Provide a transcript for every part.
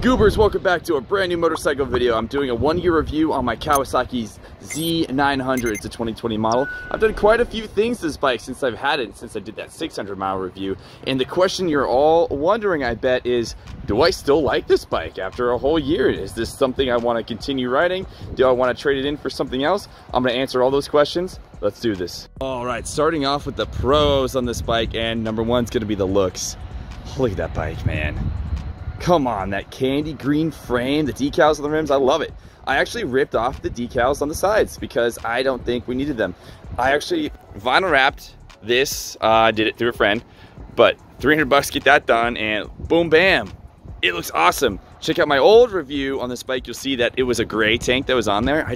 Goobers, welcome back to a brand new motorcycle video. I'm doing a 1-year review on my Kawasaki Z900. It's a 2020 model. I've done quite a few things to this bike since I've had it, since I did that 600-mile review. And the question you're all wondering, I bet, is do I still like this bike after a whole year? Is this something I want to continue riding? Do I want to trade it in for something else? I'm going to answer all those questions. Let's do this. All right, starting off with the pros on this bike, and number one is going to be the looks. Look at that bike, man. Come on, that candy green frame, the decals on the rims, I love it. I actually ripped off the decals on the sides because I don't think we needed them. I actually vinyl wrapped this, did it through a friend, but 300 bucks, get that done, and boom, bam, it looks awesome. Check out my old review on this bike, you'll see that it was a gray tank that was on there. I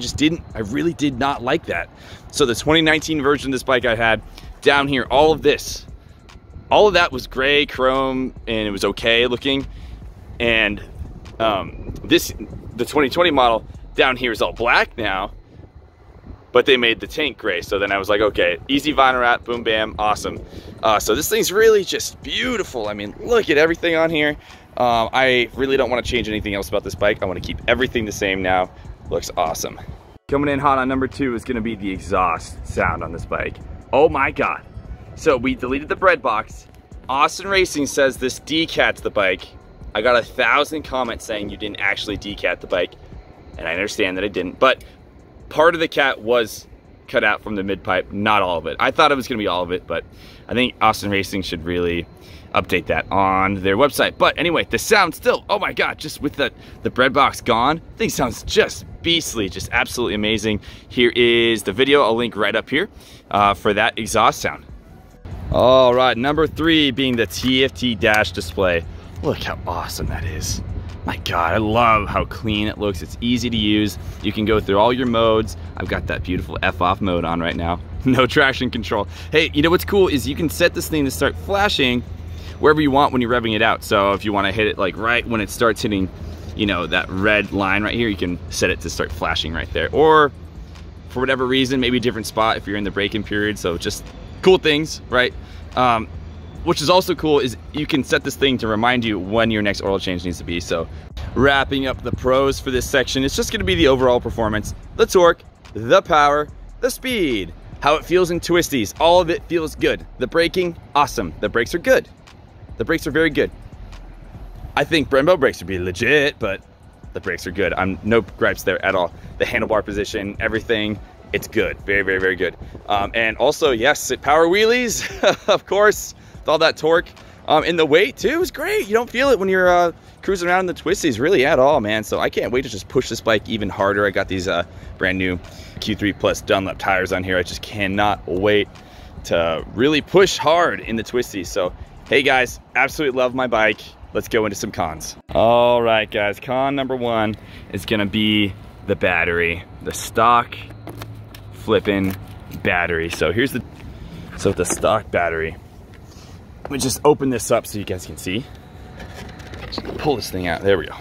really did not like that. So the 2019 version of this bike I had, down here, all of that was gray, chrome, and it was okay looking. And the 2020 model down here is all black now, but they made the tank gray. So then I was like, okay, easy vinyl wrap, boom, bam, awesome. So this thing's really just beautiful. I mean, look at everything on here. I really don't want to change anything else about this bike. I want to keep everything the same now. Looks awesome. Coming in hot on number 2 is going to be the exhaust sound on this bike. Oh my God. So we deleted the bread box. Austin Racing says this decats the bike. I got 1,000 comments saying you didn't actually decat the bike, and I understand that I didn't, but part of the cat was cut out from the mid pipe, not all of it. I thought it was gonna be all of it, but I think Austin Racing should really update that on their website. But anyway, the sound still, oh my God, just with the bread box gone, thing sounds just beastly, just absolutely amazing. Here is the video, I'll link right up here for that exhaust sound. All right, number 3 being the TFT dash display. Look how awesome that is. My God, I love how clean it looks. It's easy to use. You can go through all your modes. I've got that beautiful F-off mode on right now. No traction control. Hey, you know what's cool is you can set this thing to start flashing wherever you want when you're revving it out. So if you want to hit it like right when it starts hitting, you know, that red line right here, you can set it to start flashing right there. Or for whatever reason, maybe a different spot if you're in the braking period. So just cool things, right? Which is also cool is you can set this thing to remind you when your next oil change needs to be. So wrapping up the pros for this section, it's just gonna be the overall performance, the torque, the power, the speed, how it feels in twisties. All of it feels good. The braking, awesome. The brakes are good. The brakes are very good. I think Brembo brakes would be legit, but the brakes are good. I'm no gripes there at all. The handlebar position, everything, it's good. Very, very, very good. And also, yes, power wheelies, of course. With all that torque, and the weight too is great. You don't feel it when you're cruising around in the twisties really at all, man. So I can't wait to just push this bike even harder. I got these brand new Q3 Plus Dunlop tires on here. I just cannot wait to really push hard in the twisties. So hey guys, absolutely love my bike. Let's go into some cons. All right guys, con number 1 is gonna be the battery, the stock flipping battery. So here's the stock battery. Let me just open this up so you guys can see. Just pull this thing out. There we go.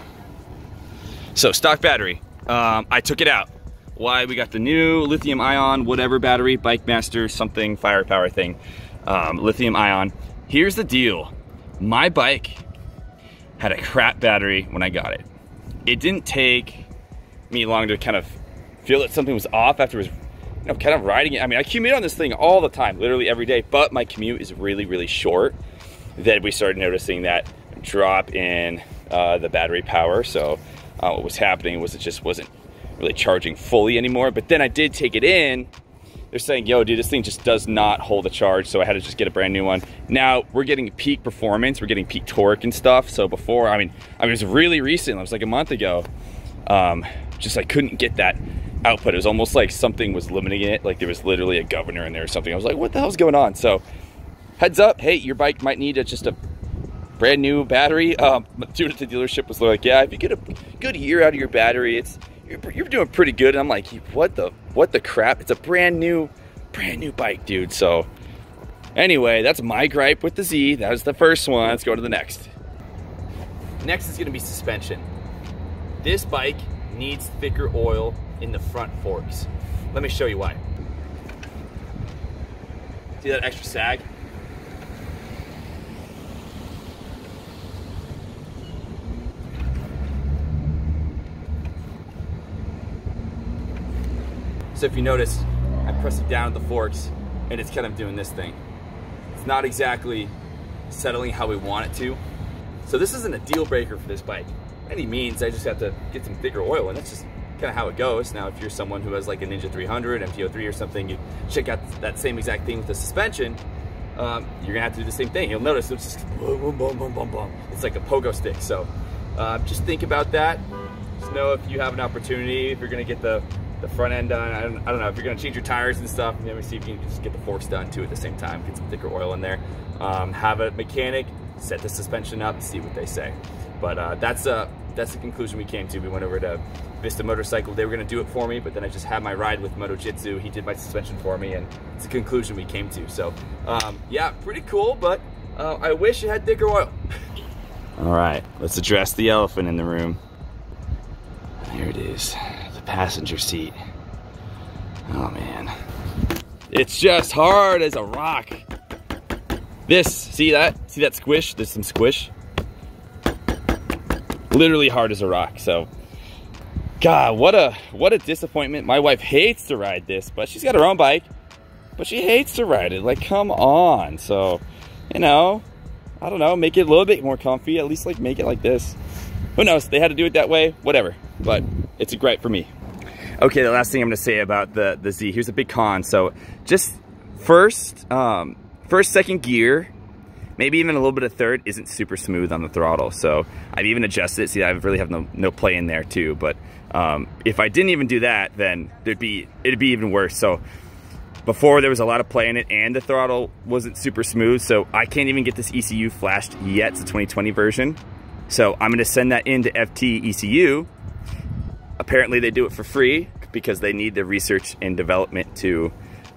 So stock battery. I took it out. Why? We got the new lithium ion, whatever battery, Bike Master, something firepower thing. Lithium ion. Here's the deal. My bike had a crap battery when I got it. It didn't take me long to kind of feel that something was off after it was, you know, kind of riding it. I mean, I commute on this thing all the time, literally every day, but my commute is really, really short. Then we started noticing that drop in the battery power. So what was happening was it just wasn't really charging fully anymore. But then I did take it in. They're saying, yo, dude, this thing just does not hold a charge. So I had to just get a brand new one. Now we're getting peak performance. We're getting peak torque and stuff. So before, I mean, it was really recent. It was like a month ago. Just I couldn't get that output. It was almost like something was limiting it, like there was literally a governor in there or something. I was like, what the hell's going on? So heads up, hey, your bike might need just a brand new battery. Dude at the dealership was like, yeah, if you get a good year out of your battery, you're doing pretty good. And I'm like, what the crap? It's a brand new bike, dude. So anyway, that's my gripe with the Z. That was the first one. Let's go to the next. Next is gonna be suspension. This bike needs thicker oil in the front forks. Let me show you why. See that extra sag? So if you notice, I'm pressing down at the forks and it's kind of doing this thing. It's not exactly settling how we want it to. So this isn't a deal breaker for this bike. By any means, I just have to get some thicker oil, and that's just kind of how it goes. Now, if you're someone who has like a Ninja 300, MT-03 or something, you check out that same exact thing with the suspension, you're gonna have to do the same thing. You'll notice it's just boom, boom, boom, boom, boom, boom. It's like a pogo stick. So just think about that. Just know if you have an opportunity, if you're gonna get the front end done, I don't know, if you're gonna change your tires and stuff, maybe see if you can just get the forks done too at the same time, get some thicker oil in there. Have a mechanic set the suspension up and see what they say. But that's the conclusion we came to. We went over to Vista Motorcycle. They were gonna do it for me, but then I just had my ride with Moto Jitsu. He did my suspension for me, and it's a conclusion we came to. So yeah, pretty cool, but I wish it had thicker oil. All right, let's address the elephant in the room. Here it is, the passenger seat. Oh man, it's just hard as a rock. This, see that squish? There's some squish. Literally hard as a rock. So, God, what a disappointment. My wife hates to ride this, but she's got her own bike, but she hates to ride it. Like, come on. So, you know, I don't know, make it a little bit more comfy. At least like make it like this. Who knows? They had to do it that way. Whatever. But it's a gripe for me. Okay, the last thing I'm gonna say about the Z. Here's a big con. So, just first, second gear, maybe even a little bit of third, isn't super smooth on the throttle. So I've even adjusted it. See, I really have no play in there too. But if I didn't even do that, then it'd be even worse. So before there was a lot of play in it, and the throttle wasn't super smooth. So I can't even get this ECU flashed yet. It's a 2020 version. So I'm gonna send that into FT ECU. Apparently they do it for free because they need the research and development to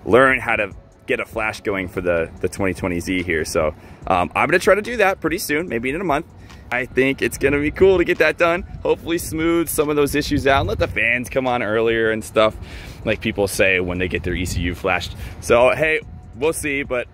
learn how to get a flash going for the 2020 Z here. So I'm gonna try to do that pretty soon, maybe in a month. I think it's gonna be cool to get that done. Hopefully smooth some of those issues out and let the fans come on earlier and stuff, like people say when they get their ECU flashed. So hey, we'll see, but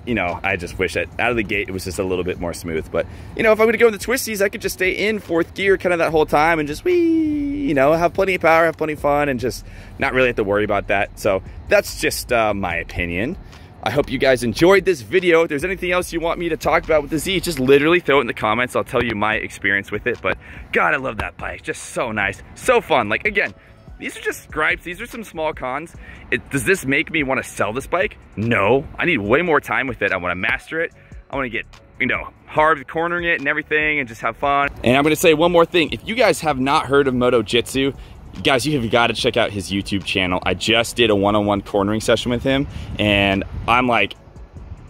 you know, I just wish that out of the gate it was just a little bit more smooth. But you know, if I'm gonna go in the twisties, I could just stay in fourth gear kind of that whole time and just you know, have plenty of power, have plenty of fun, and just not really have to worry about that. So that's just my opinion. I hope you guys enjoyed this video. If there's anything else you want me to talk about with the Z, just literally throw it in the comments. I'll tell you my experience with it. But God, I love that bike. Just so nice, so fun. Like again, these are just gripes. These are some small cons. Does this make me want to sell this bike? No, I need way more time with it. I want to master it. I want to get, you know, hard cornering it and everything and just have fun. And I'm going to say one more thing. If you guys have not heard of Moto Jitsu, guys, you have got to check out his YouTube channel. I just did a one-on-one cornering session with him, and I'm like,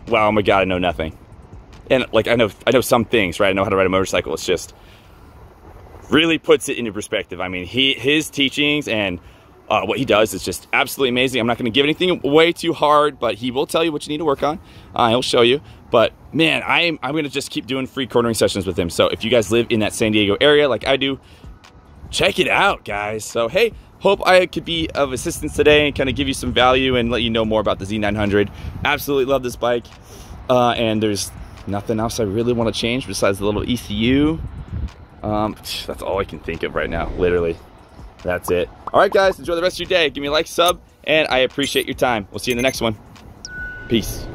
wow, oh my God, I know nothing. And like, I know some things, right? I know how to ride a motorcycle. It's just really puts it into perspective. I mean, his teachings and what he does is just absolutely amazing. I'm not going to give anything way too hard, but he will tell you what you need to work on. He'll show you. But man, I'm going to just keep doing free cornering sessions with him. So if you guys live in that San Diego area like I do, check it out, guys. So hey, hope I could be of assistance today and kind of give you some value and let you know more about the Z900. Absolutely love this bike. And there's nothing else I really want to change besides the little ECU. That's all I can think of right now, literally. That's it. All right, guys, enjoy the rest of your day. Give me a like, sub, and I appreciate your time. We'll see you in the next one. Peace.